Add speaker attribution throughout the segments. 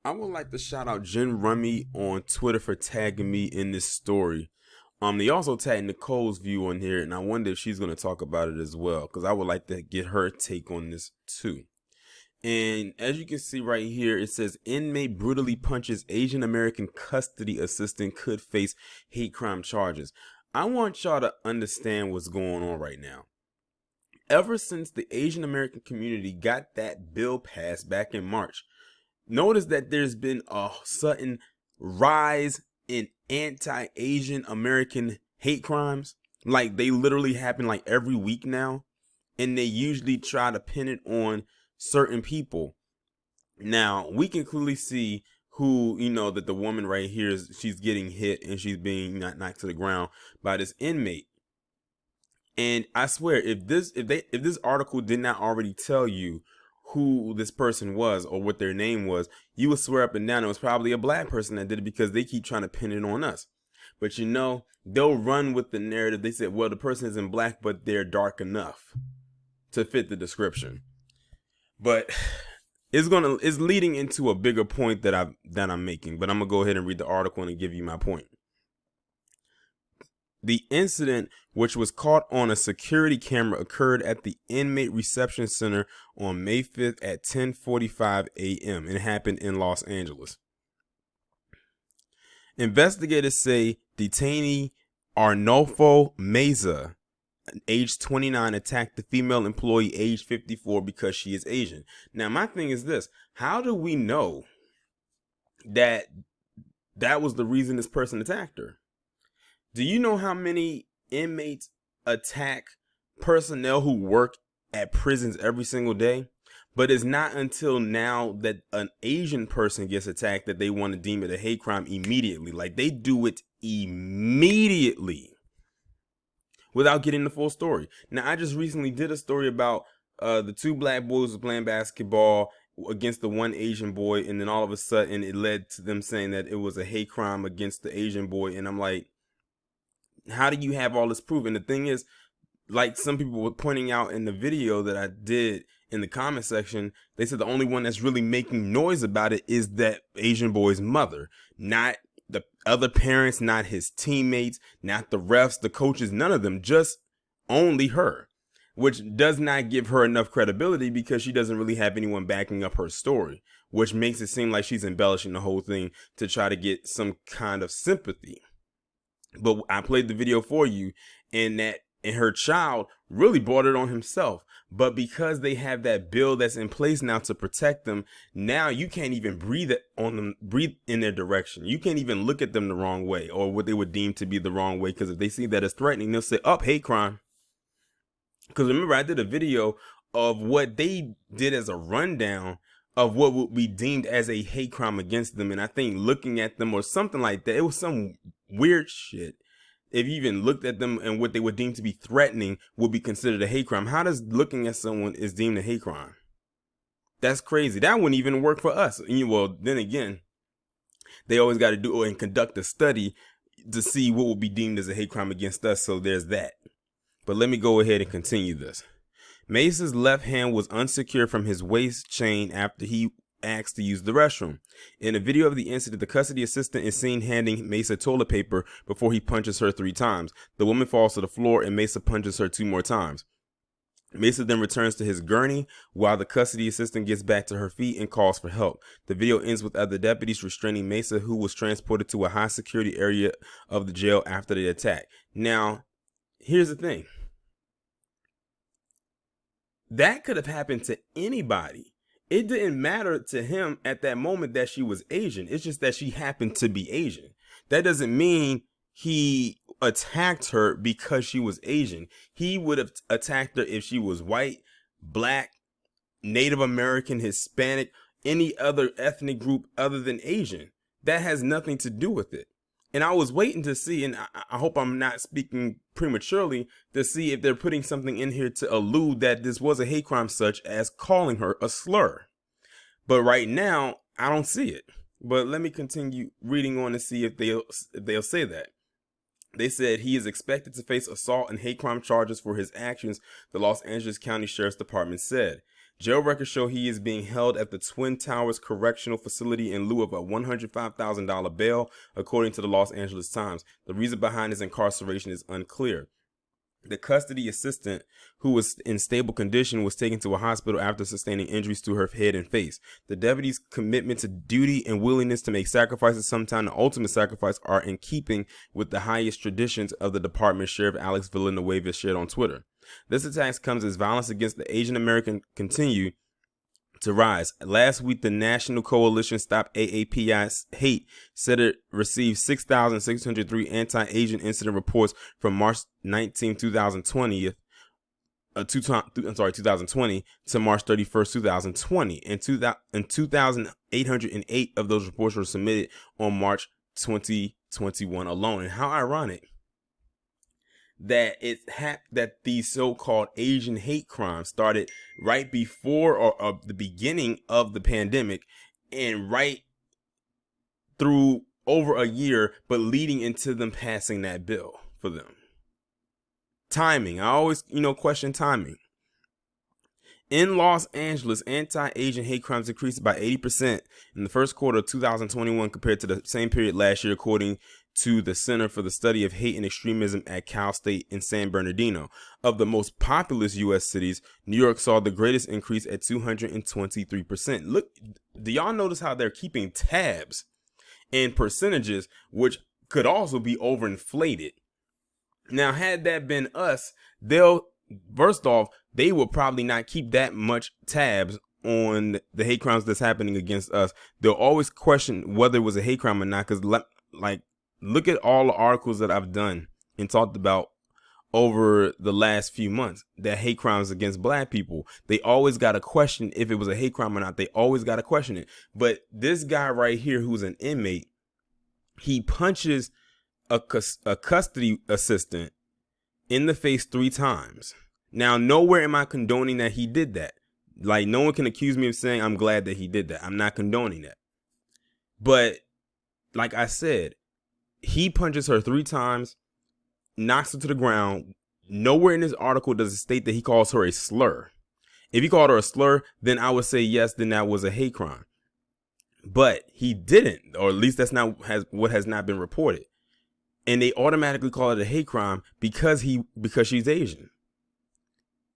Speaker 1: I would like to shout out Jen Rummy on Twitter for tagging me in this story. They also tagged Nicole's view on here, and I wonder if she's going to talk about it as well, because I would like to get her take on this too. And as you can see right here, it says inmate brutally punches Asian American custody assistant, could face hate crime charges. I want y'all to understand what's going on right now. Ever since the Asian American community got that bill passed back in March, notice that there's been a sudden rise in anti-Asian American hate crimes. Like, they literally happen like every week now, and they usually try to pin it on certain people. Now, we can clearly see who, that the woman right here is, she's getting hit and she's being knocked to the ground by this inmate. And I swear, if this article did not already tell you who this person was or what their name was, you would swear up and down it was probably a black person that did it, because they keep trying to pin it on us. But they'll run with the narrative. They said, well, the person isn't black, but they're dark enough to fit the description. But it's leading into a bigger point that I'm making. But I'm gonna go ahead and read the article and give you my point. The incident, which was caught on a security camera, occurred at the Inmate Reception Center on May 5th at 10:45 a.m. and happened in Los Angeles. Investigators say detainee Arnolfo Meza, age 29, attacked the female employee, age 54, because she is Asian. Now, my thing is this: how do we know that was the reason this person attacked her? Do you know how many inmates attack personnel who work at prisons every single day? But it's not until now that an Asian person gets attacked that they want to deem it a hate crime immediately. Like, they do it immediately without getting the full story. Now, I just recently did a story about the two black boys playing basketball against the one Asian boy, and then all of a sudden it led to them saying that it was a hate crime against the Asian boy. And I'm like, how do you have all this proof? And the thing is, like some people were pointing out in the video that I did in the comment section, they said the only one that's really making noise about it is that Asian boy's mother, not the other parents, not his teammates, not the refs, the coaches, none of them, just only her, which does not give her enough credibility, because she doesn't really have anyone backing up her story, which makes it seem like she's embellishing the whole thing to try to get some kind of sympathy. But I played the video for you, and her child really brought it on himself. But because they have that bill that's in place now to protect them, now you can't even breathe in their direction. You can't even look at them the wrong way, or what they would deem to be the wrong way, because if they see that as threatening, they'll say, hate crime. Because remember, I did a video of what they did as a rundown of what would be deemed as a hate crime against them. And I think looking at them or something like that, it was some weird shit. If you even looked at them and what they would deem to be threatening would be considered a hate crime. How does looking at someone is deemed a hate crime? That's crazy. That wouldn't even work for us. Well, then again, they always got to do and conduct a study to see what would be deemed as a hate crime against us. So there's that. But let me go ahead and continue this. Mesa's left hand was unsecured from his waist chain after he asked to use the restroom. In a video of the incident, the custody assistant is seen handing Mesa toilet paper before he punches her 3 times. The woman falls to the floor and Mesa punches her 2 more times. Mesa then returns to his gurney while the custody assistant gets back to her feet and calls for help. The video ends with other deputies restraining Mesa, who was transported to a high security area of the jail after the attack. Now, here's the thing. That could have happened to anybody. It didn't matter to him at that moment that she was Asian. It's just that she happened to be Asian. That doesn't mean he attacked her because she was Asian. He would have attacked her if she was white, black, Native American, Hispanic, any other ethnic group other than Asian. That has nothing to do with it. And I was waiting to see, and I hope I'm not speaking prematurely, to see if they're putting something in here to allude that this was a hate crime, such as calling her a slur. But right now, I don't see it. But let me continue reading on to see if they'll say that. They said he is expected to face assault and hate crime charges for his actions, the Los Angeles County Sheriff's Department said. Jail records show he is being held at the Twin Towers Correctional Facility in lieu of a $105,000 bail, according to the Los Angeles Times. The reason behind his incarceration is unclear. The custody assistant, who was in stable condition, was taken to a hospital after sustaining injuries to her head and face. The deputy's commitment to duty and willingness to make sacrifices, sometimes the ultimate sacrifice, are in keeping with the highest traditions of the department, Sheriff Alex Villanueva shared on Twitter. This attack comes as violence against the Asian American continue to rise. Last week, the National Coalition Stop AAPI Hate said it received 6,603 anti-Asian incident reports from March 19, 2020 to March 31st, 2020. And 2,808 of those reports were submitted on March 2021 alone. And how ironic that that these so-called Asian hate crimes started right before or the beginning of the pandemic and right through over a year, but leading into them passing that bill for them. Timing. I always, question timing. In Los Angeles, anti-Asian hate crimes increased by 80% in the first quarter of 2021 compared to the same period last year, according to the Center for the Study of Hate and Extremism at Cal State in San Bernardino. Of the most populous U.S. cities, New York saw the greatest increase at 223%. Look, do y'all notice how they're keeping tabs and percentages, which could also be overinflated? Now, had that been us, first off, they will probably not keep that much tabs on the hate crimes that's happening against us. They'll always question whether it was a hate crime or not, because look at all the articles that I've done and talked about over the last few months that hate crimes against black people. They always got to question if it was a hate crime or not. They always got to question it. But this guy right here, who's an inmate, he punches a custody assistant in the face 3 times. Now, nowhere am I condoning that he did that. Like, no one can accuse me of saying I'm glad that he did that. I'm not condoning that. But like I said, he punches her 3 times, knocks her to the ground. Nowhere in this article does it state that he calls her a slur. If he called her a slur, then I would say yes, then that was a hate crime. But he didn't, or at least that's not what has not been reported. And they automatically call it a hate crime because she's Asian.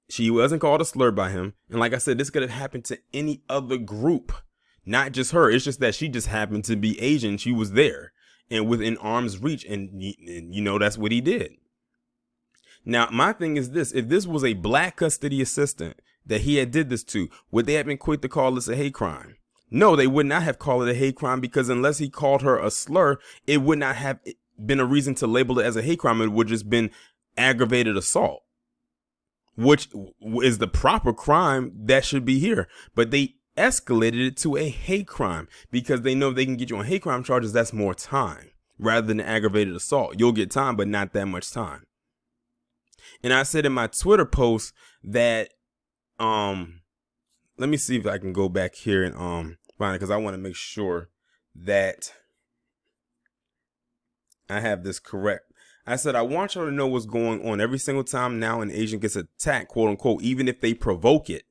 Speaker 1: She wasn't called a slur by him. And like I said, this could have happened to any other group, not just her. It's just that she just happened to be Asian. She was there and within arm's reach. And that's what he did. Now, my thing is this. If this was a black custody assistant that he had did this to, would they have been quick to call this a hate crime? No, they would not have called it a hate crime, because unless he called her a slur, it would not have been a reason to label it as a hate crime. It would just been aggravated assault, which is the proper crime that should be here. But they escalated it to a hate crime because they know if they can get you on hate crime charges, that's more time rather than aggravated assault. You'll get time, but not that much time. And I said in my Twitter post that, let me see if I can go back here and find it, because I want to make sure that I have this correct. I said, I want y'all to know what's going on. Every single time now an Asian gets attacked, quote unquote, even if they provoke it,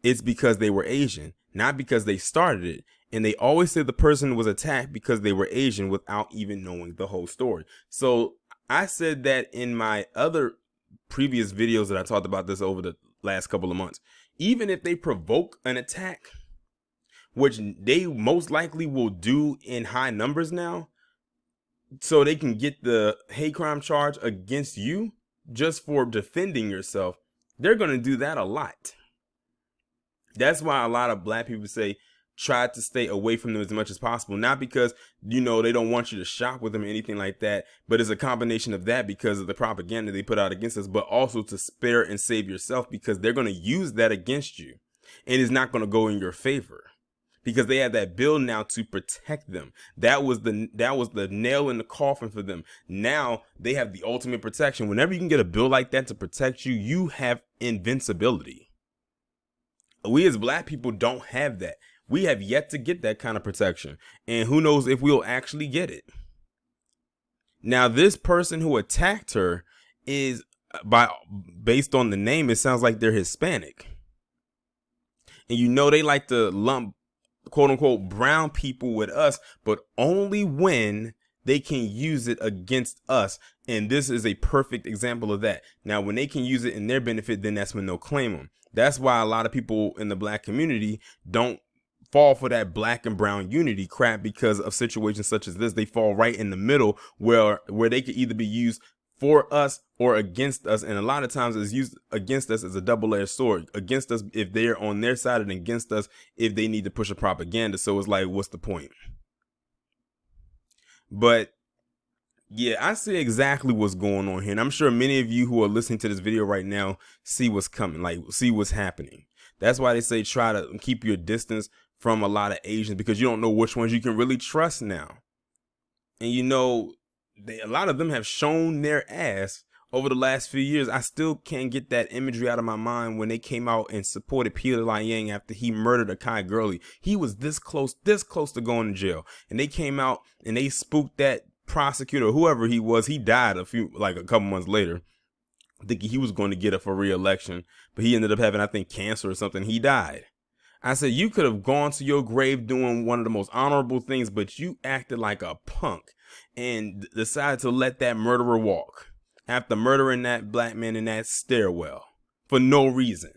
Speaker 1: it's because they were Asian, not because they started it. And they always say the person was attacked because they were Asian without even knowing the whole story. So I said that in my other previous videos that I talked about this over the last couple of months. Even if they provoke an attack, which they most likely will do in high numbers now, so they can get the hate crime charge against you just for defending yourself, they're going to do that a lot. That's why a lot of black people say try to stay away from them as much as possible. Not because, they don't want you to shop with them or anything like that, but it's a combination of that because of the propaganda they put out against us, but also to spare and save yourself, because they're going to use that against you and it's not going to go in your favor. Because they have that bill now to protect them. That was the nail in the coffin for them. Now they have the ultimate protection. Whenever you can get a bill like that to protect you, you have invincibility. We as black people don't have that. We have yet to get that kind of protection. And who knows if we'll actually get it. Now, this person who attacked her is, based on the name, it sounds like they're Hispanic. And you know they like to lump quote unquote brown people with us, but only when they can use it against us. And this is a perfect example of that. Now, when they can use it in their benefit, then that's when they'll claim them. That's why a lot of people in the black community don't fall for that black and brown unity crap, because of situations such as this. They fall right in the middle where they could either be used for us or against us, and a lot of times it's used against us as a double-edged sword. Against us if they're on their side, and against us if they need to push a propaganda. So it's like, what's the point? But yeah, I see exactly what's going on here, and I'm sure many of you who are listening to this video right now see what's coming, like see what's happening. That's why they say try to keep your distance from a lot of Asians, because you don't know which ones you can really trust now. And you know, a lot of them have shown their ass over the last few years. I still can't get that imagery out of my mind when they came out and supported Peter Liang after he murdered Akai Gurley. He was this close to going to jail, and they came out and they spooked that prosecutor, whoever he was. He died a couple months later, thinking he was going to get up for re-election, but he ended up having, I think, cancer or something. He died. I said, you could have gone to your grave doing one of the most honorable things, but you acted like a punk and decided to let that murderer walk after murdering that black man in that stairwell for no reason.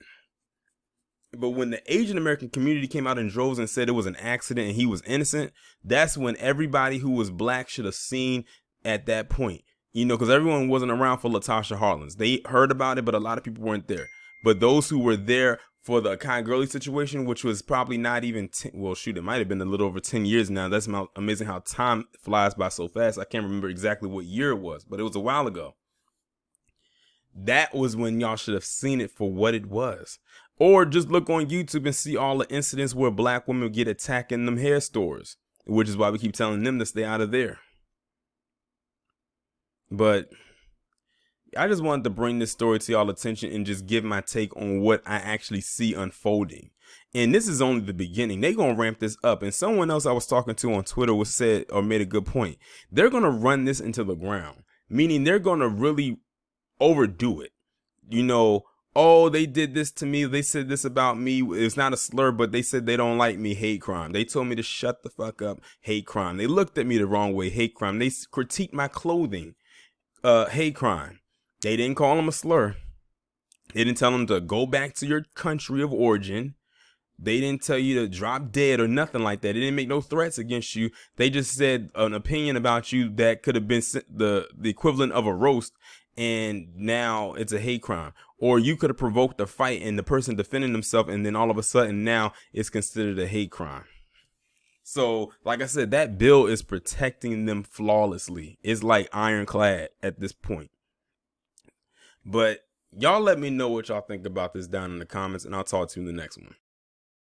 Speaker 1: But when the Asian American community came out in droves and said it was an accident and he was innocent, that's when everybody who was black should have seen at that point. You know, because everyone wasn't around for Latasha Harlins. They heard about it, but a lot of people weren't there. But those who were there for the Akai Gurley situation, which was probably not even it might have been a little over 10 years now. That's amazing how time flies by so fast. I can't remember exactly what year it was, but it was a while ago. That was when y'all should have seen it for what it was. Or just look on YouTube and see all the incidents where black women get attacked in them hair stores, which is why we keep telling them to stay out of there. But I just wanted to bring this story to y'all attention and just give my take on what I actually see unfolding. And this is only the beginning. They're going to ramp this up. And someone else I was talking to on Twitter made a good point. They're going to run this into the ground, meaning they're going to really overdo it. You know, oh, they did this to me. They said this about me. It's not a slur, but they said they don't like me. Hate crime. They told me to shut the fuck up. Hate crime. They looked at me the wrong way. Hate crime. They critiqued my clothing. Hate crime. They didn't call him a slur. They didn't tell him to go back to your country of origin. They didn't tell you to drop dead or nothing like that. They didn't make no threats against you. They just said an opinion about you that could have been the equivalent of a roast, and now it's a hate crime. Or you could have provoked a fight and the person defending himself, and then all of a sudden now it's considered a hate crime. So, like I said, that bill is protecting them flawlessly. It's like ironclad at this point. But y'all let me know what y'all think about this down in the comments, and I'll talk to you in the next one.